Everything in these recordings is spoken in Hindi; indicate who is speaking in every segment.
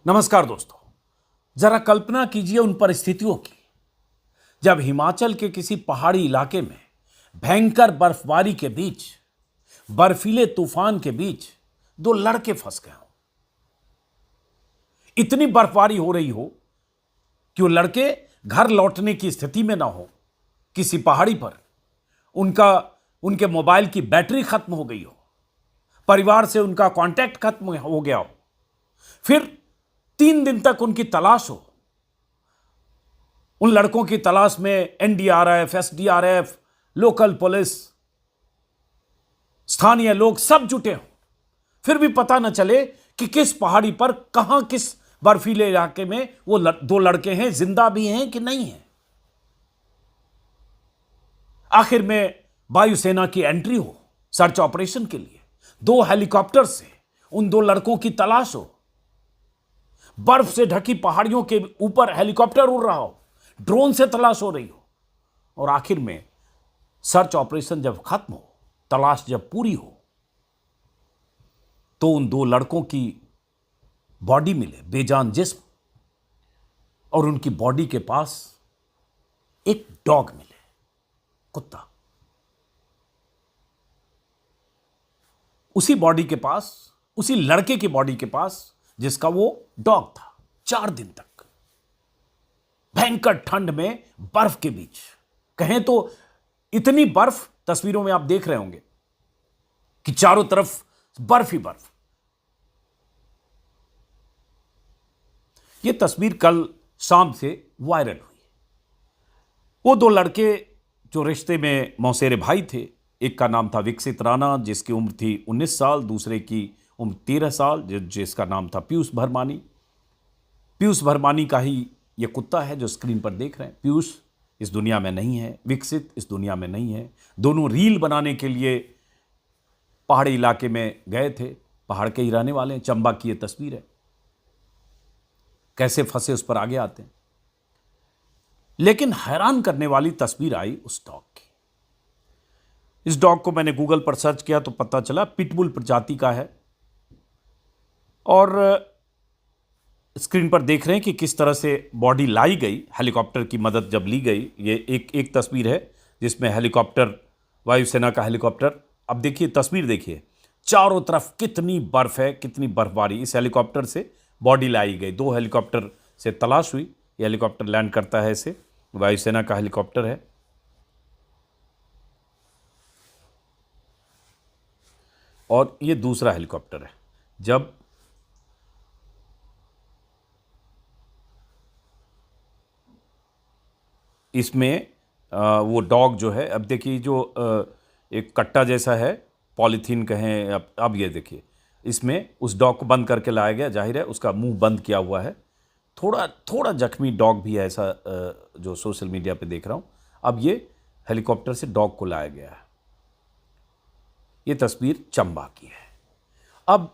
Speaker 1: नमस्कार दोस्तों। जरा कल्पना कीजिए उन परिस्थितियों की जब हिमाचल के किसी पहाड़ी इलाके में भयंकर बर्फबारी के बीच, बर्फीले तूफान के बीच दो लड़के फंस गए हों। इतनी बर्फबारी हो रही हो कि वो लड़के घर लौटने की स्थिति में ना हो। किसी पहाड़ी पर उनके मोबाइल की बैटरी खत्म हो गई हो, परिवार से उनका कांटेक्ट खत्म हो गया हो, फिर 3 दिन तक उनकी तलाश हो। उन लड़कों की तलाश में एनडीआरएफ, एसडीआरएफ, लोकल पुलिस, स्थानीय लोग सब जुटे हों, फिर भी पता न चले कि किस पहाड़ी पर, कहां, किस बर्फीले इलाके में वो दो लड़के हैं, जिंदा भी हैं कि नहीं हैं। आखिर में वायुसेना की एंट्री हो सर्च ऑपरेशन के लिए, 2 हेलीकॉप्टर से उन 2 लड़कों की तलाश हो। बर्फ से ढकी पहाड़ियों के ऊपर हेलीकॉप्टर उड़ रहा हो, ड्रोन से तलाश हो रही हो, और आखिर में सर्च ऑपरेशन जब खत्म हो, तलाश जब पूरी हो, तो उन 2 लड़कों की बॉडी मिले, बेजान जिस्म, और उनकी बॉडी के पास एक डॉग मिले, कुत्ता। उसी बॉडी के पास, उसी लड़के की बॉडी के पास जिसका वो डॉग था। 4 दिन तक भयंकर ठंड में, बर्फ के बीच, कहें तो इतनी बर्फ, तस्वीरों में आप देख रहे होंगे कि चारों तरफ बर्फ ही बर्फ। यह तस्वीर कल शाम से वायरल हुई। वो 2 लड़के जो रिश्ते में मौसेरे भाई थे, एक का नाम था विकसित राणा जिसकी उम्र थी 19 साल, दूसरे की उम्र 13 साल जिसका नाम था पीयूष भरमानी। पीयूष भरमानी का ही ये कुत्ता है जो स्क्रीन पर देख रहे हैं। पीयूष इस दुनिया में नहीं है, विकसित इस दुनिया में नहीं है। दोनों रील बनाने के लिए पहाड़ी इलाके में गए थे, पहाड़ के ही रहने वाले हैं। चंबा की ये तस्वीर है, कैसे फंसे उस पर आगे आते हैं। लेकिन हैरान करने वाली तस्वीर आई उस डॉग की। इस डॉग को मैंने गूगल पर सर्च किया तो पता चला पिटबुल प्रजाति का है, और स्क्रीन पर देख रहे हैं कि किस तरह से बॉडी लाई गई, हेलीकॉप्टर की मदद जब ली गई। ये एक तस्वीर है जिसमें हेलीकॉप्टर, वायुसेना का हेलीकॉप्टर। अब देखिए तस्वीर, देखिए चारों तरफ कितनी बर्फ है, कितनी बर्फबारी। इस हेलीकॉप्टर से बॉडी लाई गई, 2 हेलीकॉप्टर से तलाश हुई। ये हेलीकॉप्टर लैंड करता है, इसे वायुसेना का हेलीकॉप्टर है। और ये दूसरा हेलीकॉप्टर है। जब इसमें वो डॉग जो है, अब देखिए जो एक कट्टा जैसा है, पॉलीथीन कहें, अब ये देखिए इसमें उस डॉग को बंद करके लाया गया। जाहिर है उसका मुंह बंद किया हुआ है। थोड़ा जख्मी डॉग भी है, ऐसा जो सोशल मीडिया पे देख रहा हूँ। अब ये हेलीकॉप्टर से डॉग को लाया गया है। ये तस्वीर चंबा की है। अब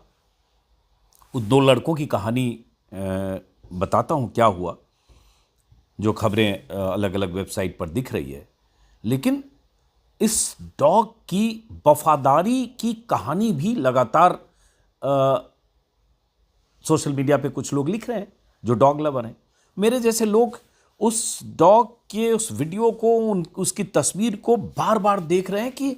Speaker 1: उस 2 लड़कों की कहानी बताता हूँ क्या हुआ, जो खबरें अलग अलग वेबसाइट पर दिख रही है। लेकिन इस डॉग की वफादारी की कहानी भी लगातार सोशल मीडिया पे कुछ लोग लिख रहे हैं जो डॉग लवर हैं। मेरे जैसे लोग उस डॉग के उस वीडियो को, उसकी तस्वीर को बार बार देख रहे हैं कि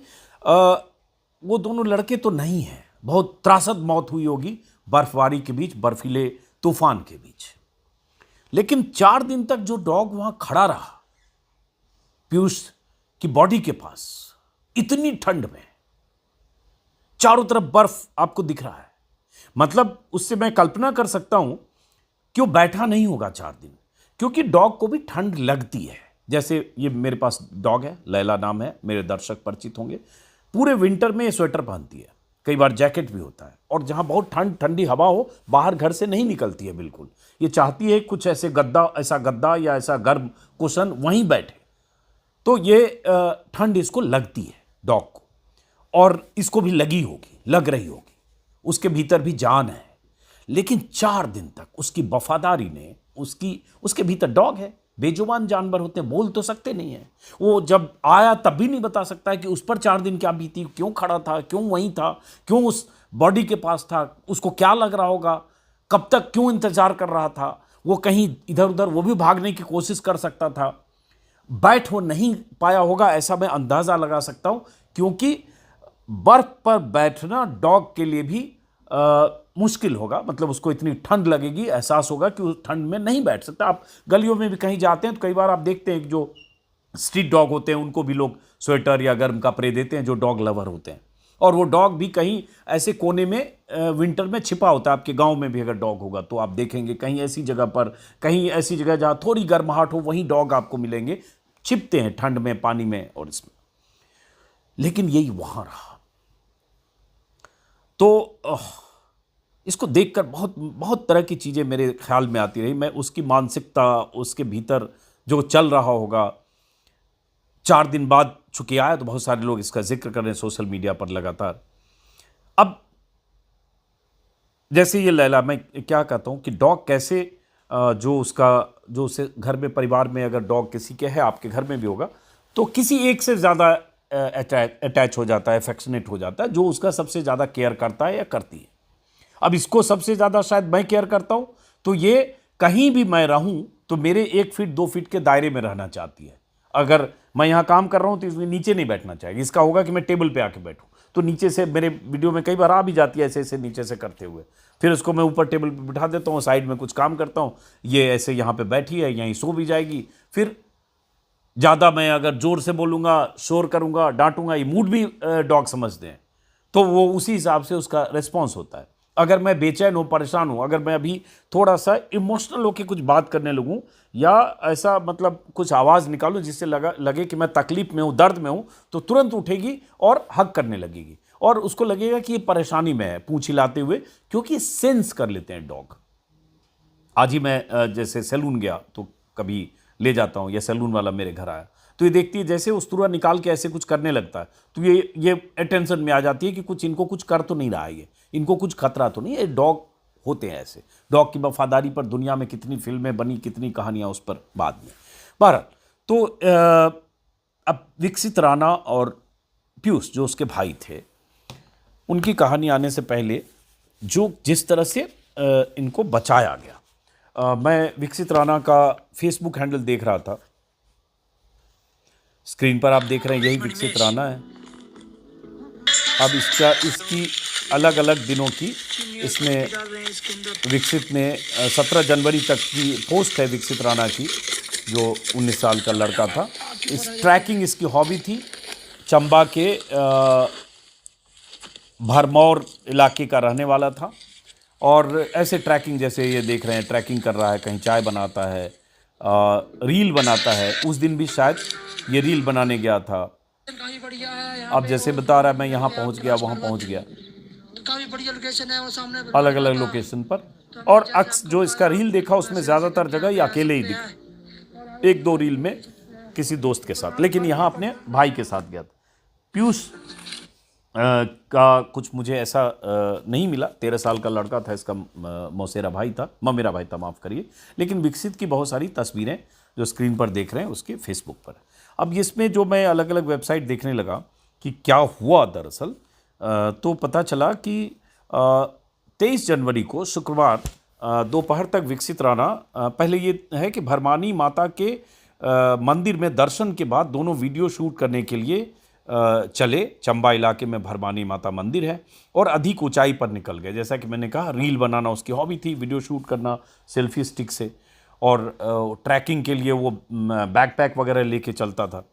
Speaker 1: वो दोनों लड़के तो नहीं हैं। बहुत त्रासद मौत हुई होगी बर्फबारी के बीच, बर्फीले तूफान के बीच। लेकिन 4 दिन तक जो डॉग वहां खड़ा रहा पीयूष की बॉडी के पास, इतनी ठंड में, चारों तरफ बर्फ आपको दिख रहा है, मतलब उससे मैं कल्पना कर सकता हूं कि वो बैठा नहीं होगा 4 दिन, क्योंकि डॉग को भी ठंड लगती है। जैसे ये मेरे पास डॉग है, लैला नाम है, मेरे दर्शक परिचित होंगे। पूरे विंटर में ये स्वेटर पहनती है, कई बार जैकेट भी होता है, और जहां बहुत ठंडी हवा हो, बाहर घर से नहीं निकलती है बिल्कुल। ये चाहती है कुछ ऐसा गद्दा या ऐसा गर्म कुशन वहीं बैठे। तो ये ठंड इसको लगती है डॉग को, और इसको भी लग रही होगी। उसके भीतर भी जान है। लेकिन 4 दिन तक उसकी वफादारी ने, उसके भीतर डॉग है, बेजुबान जानवर होते हैं, बोल तो सकते नहीं है। वो जब आया तब भी नहीं बता सकता है कि उस पर 4 दिन क्या बीती, क्यों खड़ा था, क्यों वहीं था, क्यों उस बॉडी के पास था, उसको क्या लग रहा होगा, कब तक क्यों इंतजार कर रहा था, वो कहीं इधर उधर वो भी भागने की कोशिश कर सकता था, बैठ हो नहीं पाया होगा ऐसा मैं अंदाज़ा लगा सकता हूं, क्योंकि बर्फ पर बैठना डॉग के लिए भी मुश्किल होगा। मतलब उसको इतनी ठंड लगेगी, एहसास होगा कि उस ठंड में नहीं बैठ सकता। आप गलियों में भी कहीं जाते हैं तो कई बार आप देखते हैं कि जो स्ट्रीट डॉग होते हैं उनको भी लोग स्वेटर या गर्म कपड़े देते हैं, जो डॉग लवर होते हैं। और वो डॉग भी कहीं ऐसे कोने में विंटर में छिपा होता है। आपके गांव में भी अगर डॉग होगा तो आप देखेंगे कहीं ऐसी जगह पर, कहीं ऐसी जगह जहाँ थोड़ी गर्माहट हो, वहीं डॉग आपको मिलेंगे, छिपते हैं ठंड में, पानी में और इसमें। लेकिन यही वहां रहा। तो इसको देखकर बहुत बहुत तरह की चीज़ें मेरे ख्याल में आती रही। मैं उसकी मानसिकता, उसके भीतर जो चल रहा होगा। 4 दिन बाद चूंकि आया तो बहुत सारे लोग इसका जिक्र कर रहे हैं सोशल मीडिया पर लगातार। अब जैसे ये लैला, मैं क्या कहता हूँ कि डॉग कैसे जो उसका, जो उसे घर में परिवार में अगर डॉग किसी के है, आपके घर में भी होगा, तो किसी एक से ज़्यादा अटैच हो जाता है, अफेक्शनेट हो जाता है, जो उसका सबसे ज़्यादा केयर करता है या करती है। अब इसको सबसे ज़्यादा शायद मैं केयर करता हूँ, तो ये कहीं भी मैं रहूँ तो मेरे 1 फीट 2 फीट के दायरे में रहना चाहती है। अगर मैं यहाँ काम कर रहा हूँ तो इसमें नीचे नहीं बैठना चाहेगी। इसका होगा कि मैं टेबल पे आके बैठूँ, तो नीचे से मेरे वीडियो में कई बार आ भी जाती है ऐसे ऐसे नीचे से करते हुए। फिर उसको मैं ऊपर टेबल पे बिठा देता हूँ, साइड में कुछ काम करता हूँ, ये ऐसे यहाँ पे बैठी है, यहीं सो भी जाएगी। फिर ज़्यादा मैं अगर ज़ोर से बोलूँगा, शोर करूँगा, डांटूंगा, ये मूड भी डॉग समझते हैं, तो वो उसी हिसाब से उसका रिस्पॉन्स होता है। अगर मैं बेचैन हूँ, परेशान हूँ, अगर मैं अभी थोड़ा सा इमोशनल होकर कुछ बात करने लगूँ या ऐसा मतलब कुछ आवाज़ निकालूँ जिससे लगे कि मैं तकलीफ में हूँ, दर्द में हूँ, तो तुरंत उठेगी और हग करने लगेगी और उसको लगेगा कि ये परेशानी में है, पूंछ हिलाते हुए, क्योंकि सेंस कर लेते हैं डॉग। आज ही मैं जैसे सैलून गया तो कभी ले जाता हूँ, या सैलून वाला मेरे घर आया तो ये देखती है जैसे उस्तुरा निकाल के ऐसे कुछ करने लगता है, तो ये अटेंशन में आ जाती है कि कुछ इनको कुछ कर तो नहीं रहा है, ये इनको कुछ खतरा तो नहीं है। डॉग होते हैं ऐसे। डॉग की वफादारी पर दुनिया में कितनी फिल्में बनी, कितनी कहानियाँ, उस पर बाद में। बहरहाल, तो अब विकसित राणा और पीयूष जो उसके भाई थे, उनकी कहानी आने से पहले जो जिस तरह से इनको बचाया गया, मैं विकसित राणा का फेसबुक हैंडल देख रहा था। स्क्रीन पर आप देख रहे हैं, यही विकसित राणा है। अब इसकी अलग अलग दिनों की इसमें विकसित ने 17 जनवरी तक की पोस्ट है विकसित राणा की, जो 19 साल का लड़का था। इस ट्रैकिंग इसकी हॉबी थी। चंबा के भरमौर इलाके का रहने वाला था और ऐसे ट्रैकिंग, जैसे ये देख रहे हैं, ट्रैकिंग कर रहा है, कहीं चाय बनाता है, रील बनाता है। उस दिन भी शायद ये रील बनाने गया था। अब जैसे बता रहा है, मैं यहाँ पहुँच गया, वहाँ पहुँच गया,
Speaker 2: काफी बढ़िया लोकेशन है वो सामने,
Speaker 1: अलग अलग लोकेशन पर। और अक्स जो इसका रील देखा उसमें ज़्यादातर जगह ये अकेले ही दिखा, 1-2 रील में किसी दोस्त के साथ, लेकिन यहाँ अपने भाई के साथ गया था। पीयूष का कुछ मुझे ऐसा नहीं मिला। 13 साल का लड़का था, इसका मौसेरा भाई था, ममेरा भाई था, माफ़ करिए। लेकिन विकसित की बहुत सारी तस्वीरें जो स्क्रीन पर देख रहे हैं उसके फेसबुक पर। अब इसमें जो मैं अलग अलग वेबसाइट देखने लगा कि क्या हुआ दरअसल, तो पता चला कि 23 जनवरी को शुक्रवार दोपहर तक विकसित राणा, पहले ये है कि भरमानी माता के मंदिर में दर्शन के बाद दोनों वीडियो शूट करने के लिए चले। चंबा इलाके में भरमानी माता मंदिर है और अधिक ऊंचाई पर निकल गए। जैसा कि मैंने कहा, रील बनाना उसकी हॉबी थी, वीडियो शूट करना सेल्फी स्टिक से, और ट्रैकिंग के लिए वो बैकपैक वगैरह लेके चलता था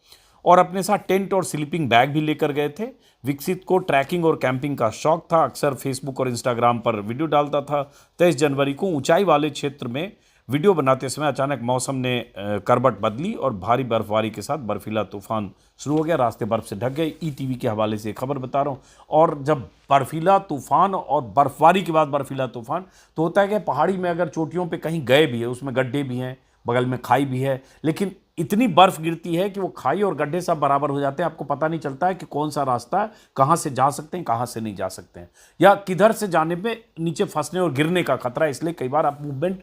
Speaker 1: और अपने साथ टेंट और स्लीपिंग बैग भी लेकर गए थे। विकसित को ट्रैकिंग और कैंपिंग का शौक था, अक्सर फेसबुक और इंस्टाग्राम पर वीडियो डालता था। 23 जनवरी को ऊंचाई वाले क्षेत्र में वीडियो बनाते समय अचानक मौसम ने करवट बदली और भारी बर्फबारी के साथ बर्फीला तूफान शुरू हो गया। रास्ते बर्फ से ढक गए। ईटीवी के हवाले से खबर बता रहा हूँ। और जब बर्फीला तूफान और बर्फबारी के बाद बर्फीला तूफान, तो होता है कि पहाड़ी में अगर चोटियों पे कहीं गए भी है, उसमें गड्ढे भी हैं, बगल में खाई भी है, लेकिन इतनी बर्फ गिरती है कि वो खाई और गड्ढे सब बराबर हो जाते हैं। आपको पता नहीं चलता है कि कौन सा रास्ता है, कहाँ से जा सकते हैं, कहाँ से नहीं जा सकते हैं, या किधर से जाने पे नीचे फंसने और गिरने का खतरा है। इसलिए कई बार आप मूवमेंट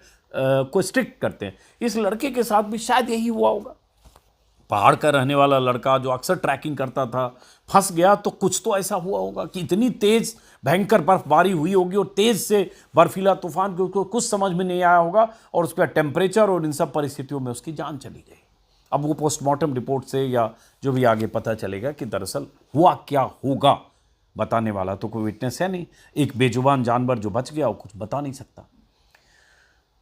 Speaker 1: को स्ट्रिक्ट करते हैं। इस लड़के के साथ भी शायद यही हुआ होगा। पहाड़ का रहने वाला लड़का जो अक्सर ट्रैकिंग करता था फंस गया, तो कुछ तो ऐसा हुआ होगा कि इतनी तेज भयंकर बर्फबारी हुई होगी और तेज से बर्फीला तूफान कि उसको कुछ समझ में नहीं आया होगा और उसका टेम्परेचर और इन सब परिस्थितियों में उसकी जान चली गई। अब वो पोस्टमार्टम रिपोर्ट से या जो भी आगे पता चलेगा कि दरअसल हुआ क्या होगा। बताने वाला तो कोई विटनेस है नहीं, एक बेजुबान जानवर जो बच गया वो कुछ बता नहीं सकता।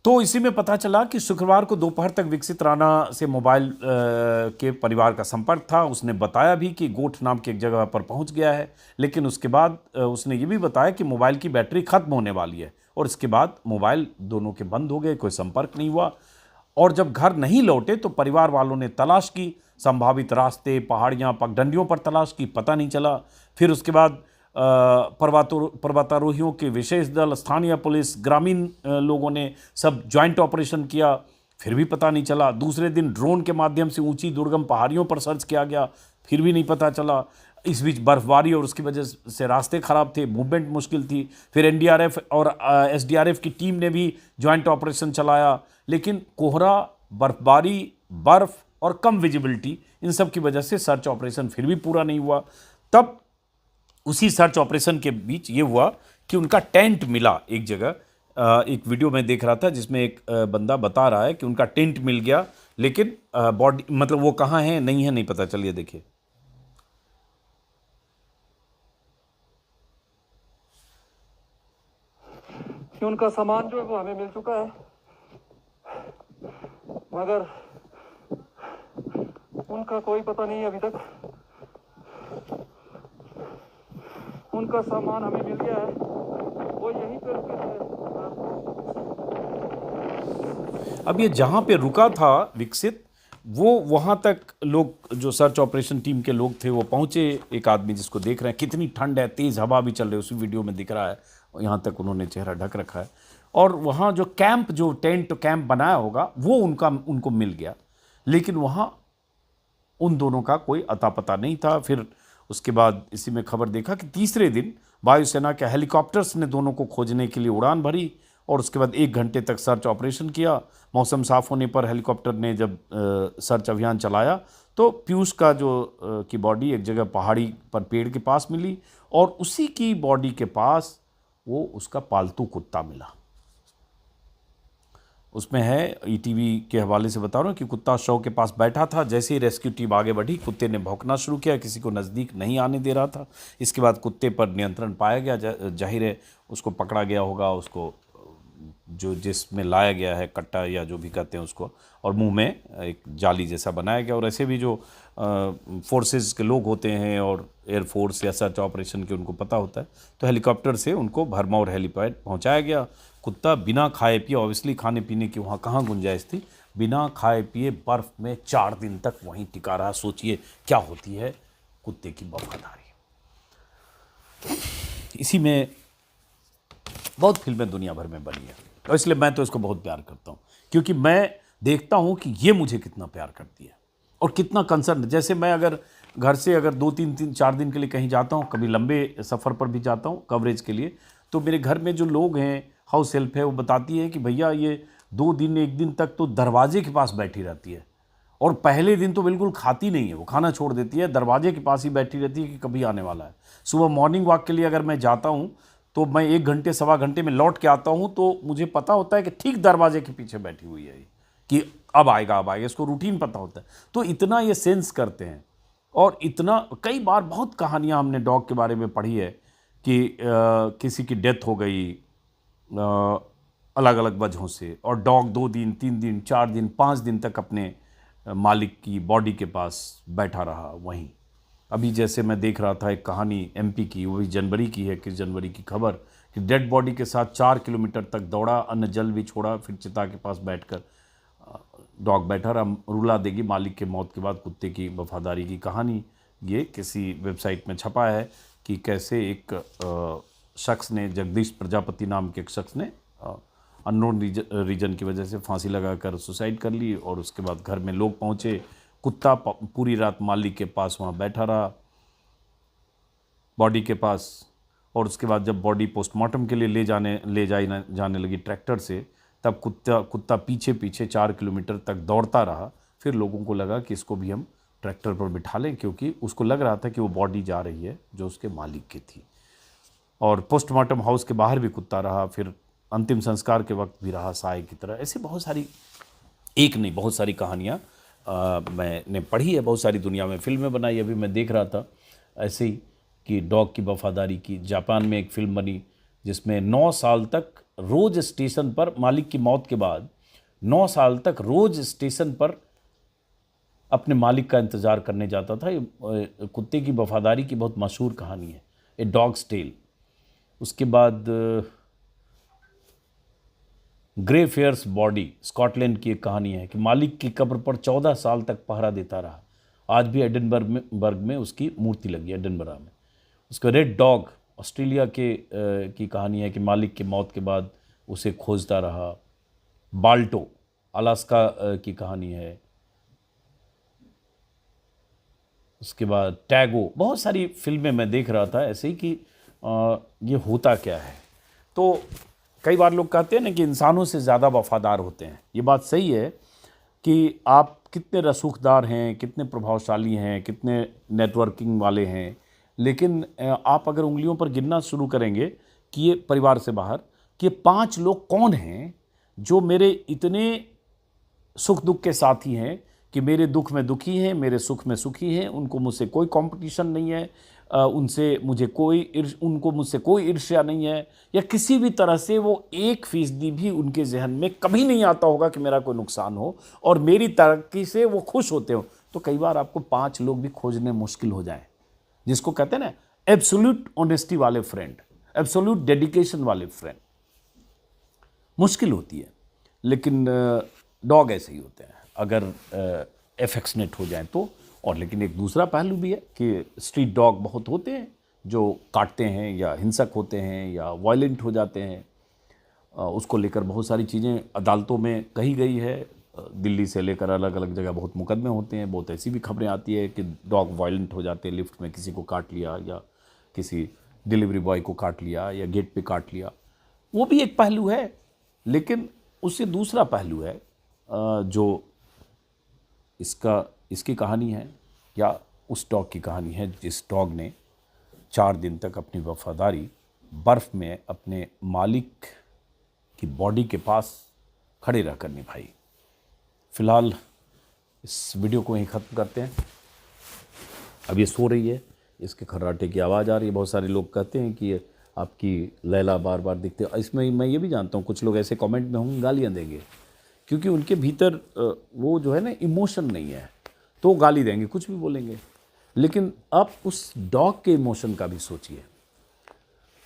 Speaker 1: तो इसी में पता चला कि शुक्रवार को दोपहर तक विकसित राणा से मोबाइल के परिवार का संपर्क था। उसने बताया भी कि गोठ नाम की एक जगह पर पहुंच गया है, लेकिन उसके बाद उसने ये भी बताया कि मोबाइल की बैटरी खत्म होने वाली है और इसके बाद मोबाइल दोनों के बंद हो गए, कोई संपर्क नहीं हुआ। और जब घर नहीं लौटे तो परिवार वालों ने तलाश की, संभावित रास्ते, पहाड़ियाँ, पगडंडियों पर तलाश की, पता नहीं चला। फिर उसके बाद पर्वतारोहियों के विशेष दल, स्थानीय पुलिस, ग्रामीण लोगों ने सब ज्वाइंट ऑपरेशन किया, फिर भी पता नहीं चला। दूसरे दिन ड्रोन के माध्यम से ऊंची दुर्गम पहाड़ियों पर सर्च किया गया, फिर भी नहीं पता चला। इस बीच बर्फबारी और उसकी वजह से रास्ते खराब थे, मूवमेंट मुश्किल थी। फिर एनडीआरएफ और एसडीआरएफ की टीम ने भी ज्वाइंट ऑपरेशन चलाया, लेकिन कोहरा, बर्फबारी, बर्फ और कम विजिबिलिटी, इन सब की वजह से सर्च ऑपरेशन फिर भी पूरा नहीं हुआ। तब उसी सर्च ऑपरेशन के बीच ये हुआ कि उनका टेंट मिला एक जगह। एक वीडियो में देख रहा था जिसमें एक बंदा बता रहा है कि उनका टेंट मिल गया, लेकिन बॉडी मतलब वो कहाँ है नहीं है नहीं पता। चलिए देखिए।
Speaker 3: कि उनका सामान जो है वो हमें मिल चुका है, मगर उनका कोई पता नहीं अभी तक। उनका सामान हमें मिल गया है, वो यहीं पर रुके थे।
Speaker 1: अब ये जहाँ पे रुका था विकसित, वो वहाँ तक लोग जो सर्च ऑपरेशन टीम के लोग थे वो पहुँचे। एक आदमी जिसको देख रहे हैं, कितनी ठंड है, तेज़ हवा भी चल रही है, उसी वीडियो में दिख रहा है, यहाँ तक उन्होंने चेहरा ढक रखा है। और वहाँ जो कैंप, जो टेंट कैंप बनाया होगा, वो उनको मिल गया, लेकिन वहाँ उन दोनों का कोई अता पता नहीं था। फिर उसके बाद इसी में खबर देखा कि तीसरे दिन वायुसेना के हेलीकॉप्टर्स ने दोनों को खोजने के लिए उड़ान भरी और उसके बाद 1 घंटे तक सर्च ऑपरेशन किया। मौसम साफ होने पर हेलीकॉप्टर ने जब सर्च अभियान चलाया तो पीयूष का की बॉडी एक जगह पहाड़ी पर पेड़ के पास मिली और उसी की बॉडी के पास वो उसका पालतू कुत्ता मिला। उसमें है, ईटीवी के हवाले से बता रहा हूँ कि कुत्ता शव के पास बैठा था। जैसे ही रेस्क्यू टीम आगे बढ़ी, कुत्ते ने भौंकना शुरू किया, किसी को नज़दीक नहीं आने दे रहा था। इसके बाद कुत्ते पर नियंत्रण पाया गया। जाहिर है उसको पकड़ा गया होगा, उसको जो जिसमें लाया गया है कट्टा या जो भी कहते हैं उसको, और मुंह में एक जाली जैसा बनाया गया। और ऐसे भी जो फोर्सेस के लोग होते हैं और एयरफोर्स या सर्च ऑपरेशन के उनको पता होता है, तो हेलीकॉप्टर से उनको भरमौर हेलीपैड पहुंचाया गया। कुत्ता बिना खाए पिए, ऑब्वियसली खाने पीने की वहाँ कहाँ गुंजाइश थी, बिना खाए पिए बर्फ़ में 4 दिन तक वहीं टिका रहा। सोचिए क्या होती है कुत्ते की वफादारी। इसी में बहुत फिल्में दुनिया भर में बनी है और इसलिए मैं तो इसको बहुत प्यार करता हूँ, क्योंकि मैं देखता हूँ कि ये मुझे कितना प्यार करती है और कितना कंसर्न। जैसे मैं अगर घर से 2-3-4 दिन के लिए कहीं जाता हूँ, कभी लंबे सफ़र पर भी जाता हूँ कवरेज के लिए, तो मेरे घर में जो लोग हैं, हाउस हेल्प है, वो बताती है कि भैया ये 2 दिन 1 दिन तक तो दरवाजे के पास बैठी रहती है और पहले दिन तो बिल्कुल खाती नहीं है, वो खाना छोड़ देती है, दरवाजे के पास ही बैठी रहती है कि कभी आने वाला है। सुबह मॉर्निंग वॉक के लिए अगर मैं जाता हूँ तो मैं 1 घंटे सवा घंटे में लौट के आता हूँ तो मुझे पता होता है कि ठीक दरवाजे के पीछे बैठी हुई है कि अब आएगा, इसको रूटीन पता होता है। तो इतना ये सेंस करते हैं। और इतना, कई बार बहुत कहानियाँ हमने डॉग के बारे में पढ़ी है कि किसी की डेथ हो गई अलग अलग वजहों से, और डॉग 2 दिन 3 दिन 4 दिन 5 दिन तक अपने मालिक की बॉडी के पास बैठा रहा वहीं। अभी जैसे मैं देख रहा था एक कहानी एमपी की, वो भी जनवरी की है, 21 जनवरी की खबर, कि डेड बॉडी के साथ 4 किलोमीटर तक दौड़ा, अन्न जल भी छोड़ा, फिर चिता के पास बैठकर डॉग बैठा रहा। रुला देगी मालिक के मौत के बाद कुत्ते की वफादारी की कहानी। ये किसी वेबसाइट में छपा है कि कैसे एक शख्स ने, जगदीश प्रजापति नाम के एक शख्स ने अननोन रीजन की वजह से फांसी लगाकर सुसाइड कर ली और उसके बाद घर में लोग पहुंचे, कुत्ता पूरी रात मालिक के पास वहाँ बैठा रहा बॉडी के पास, और उसके बाद जब बॉडी पोस्टमार्टम के लिए ले जाने लगी ट्रैक्टर से, तब कुत्ता पीछे पीछे 4 किलोमीटर तक दौड़ता रहा। फिर लोगों को लगा कि इसको भी हम ट्रैक्टर पर बिठा लें, क्योंकि उसको लग रहा था कि वो बॉडी जा रही है जो उसके मालिक की थी। और पोस्टमार्टम हाउस के बाहर भी कुत्ता रहा, फिर अंतिम संस्कार के वक्त भी रहा साए की तरह। ऐसी बहुत सारी, एक नहीं बहुत सारी कहानियाँ मैंने पढ़ी है, बहुत सारी दुनिया में फिल्में बनाई। अभी मैं देख रहा था ऐसे ही कि डॉग की वफादारी की, जापान में एक फिल्म बनी जिसमें 9 साल तक रोज़ स्टेशन पर, मालिक की मौत के बाद 9 साल तक रोज़ स्टेशन पर अपने मालिक का इंतज़ार करने जाता था। ये कुत्ते की वफादारी की बहुत मशहूर कहानी है, ए डॉग्स टेल। उसके बाद ग्रे फेयर्स बॉडी, स्कॉटलैंड की एक कहानी है कि मालिक की कब्र पर 14 साल तक पहरा देता रहा। आज भी एडिनबर्ग में उसकी मूर्ति लगी है, एडिनबरा में। उसका रेड डॉग, ऑस्ट्रेलिया की कहानी है कि मालिक की मौत के बाद उसे खोजता रहा। बाल्टो, अलास्का की कहानी है। उसके बाद टैगो, बहुत सारी फिल्में मैं देख रहा था ऐसे ही कि ये होता क्या है। तो कई बार लोग कहते हैं ना कि इंसानों से ज़्यादा वफादार होते हैं। ये बात सही है कि आप कितने रसूखदार हैं, कितने प्रभावशाली हैं, कितने नेटवर्किंग वाले हैं, लेकिन आप अगर उंगलियों पर गिनना शुरू करेंगे कि ये परिवार से बाहर, कि ये 5 लोग कौन हैं जो मेरे इतने सुख दुख के साथी हैं कि मेरे दुख में दुखी हैं, मेरे सुख में सुखी हैं, उनको मुझसे कोई कंपटीशन नहीं है, उनको मुझसे कोई ईर्ष्या नहीं है, या किसी भी तरह से वो 1% भी उनके जहन में कभी नहीं आता होगा कि मेरा कोई नुकसान हो, और मेरी तरक्की से वो खुश होते हो। तो कई बार आपको 5 लोग भी खोजने मुश्किल हो जाएं, जिसको कहते हैं ना एब्सोल्यूट ऑनेस्टी वाले फ्रेंड, एब्सोल्यूट डेडिकेशन वाले फ्रेंड। मुश्किल होती है, लेकिन डॉग ऐसे ही होते हैं अगर एफेक्शनेट हो जाएं तो। और लेकिन एक दूसरा पहलू भी है कि स्ट्रीट डॉग बहुत होते हैं जो काटते हैं या हिंसक होते हैं या वायलेंट हो जाते हैं। उसको लेकर बहुत सारी चीज़ें अदालतों में कही गई है। दिल्ली से लेकर अलग अलग जगह बहुत मुकदमे होते हैं। बहुत ऐसी भी खबरें आती है कि डॉग वायलेंट हो जाते हैं, लिफ्ट में किसी को काट लिया या किसी डिलीवरी बॉय को काट लिया या गेट पे काट लिया। वो भी एक पहलू है, लेकिन उससे दूसरा पहलू है जो इसकी कहानी है, या उस डॉग की कहानी है जिस डॉग ने 4 दिन तक अपनी वफादारी बर्फ़ में अपने मालिक की बॉडी के पास खड़े रहकर निभाई। फ़िलहाल इस वीडियो को यहीं ख़त्म करते हैं। अब ये सो रही है, इसके खर्राटे की आवाज़ आ रही है। बहुत सारे लोग कहते हैं कि आपकी लैला बार बार दिखते हैं। इसमें मैं ये भी जानता हूँ कुछ लोग ऐसे कमेंट में होंगे गालियाँ देंगे, क्योंकि उनके भीतर वो जो है ना इमोशन नहीं है, तो गाली देंगे, कुछ भी बोलेंगे। लेकिन आप उस डॉग के इमोशन का भी सोचिए।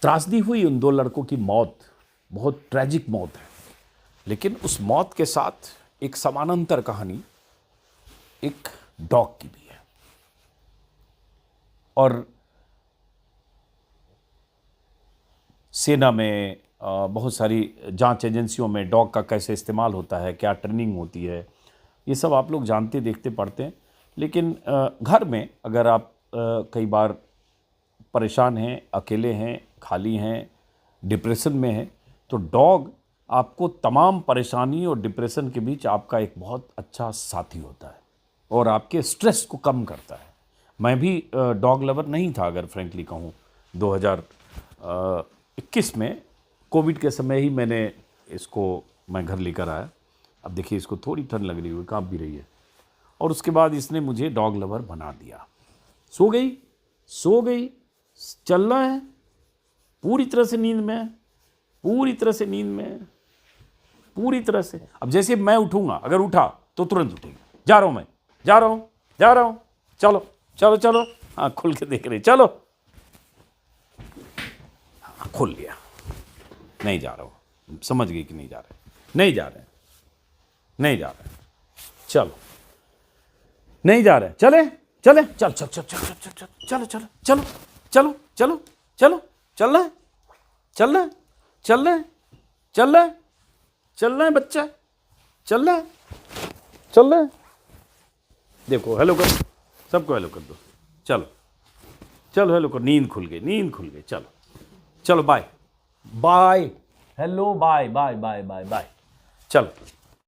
Speaker 1: त्रासदी हुई उन 2 लड़कों की मौत, बहुत ट्रैजिक मौत है, लेकिन उस मौत के साथ एक समानांतर कहानी एक डॉग की भी है। और सेना में बहुत सारी जांच एजेंसियों में डॉग का कैसे इस्तेमाल होता है, क्या ट्रेनिंग होती है, ये सब आप लोग जानते, देखते, पढ़ते हैं। लेकिन घर में अगर आप कई बार परेशान हैं, अकेले हैं, खाली हैं, डिप्रेशन में हैं, तो डॉग आपको तमाम परेशानी और डिप्रेशन के बीच आपका एक बहुत अच्छा साथी होता है और आपके स्ट्रेस को कम करता है। मैं भी डॉग लवर नहीं था, अगर फ्रेंकली कहूँ। 2021 में कोविड के समय ही मैं घर लेकर आया। अब देखिए इसको थोड़ी ठंड लग रही है, काँप भी रही है, और उसके बाद इसने मुझे डॉग लवर बना दिया। सो गई, चलना है, पूरी तरह से नींद में, पूरी तरह से। अब जैसे मैं उठूंगा, अगर उठा तो तुरंत उठेगा, जा रहा हूँ, चलो, हाँ खोल के देख रहे, चलो, हाँ खोल लिया, नहीं जा रहा हूँ, समझ गई कि नहीं जा रहे, चलो, नहीं जा रहे, चले, चल रहे हैं बच्चा, चल रहे हैं। देखो हेलो कर, सबको हेलो कर दो, चलो हेलो कर, नींद खुल गई, चलो बाय, हेलो बाय, चलो।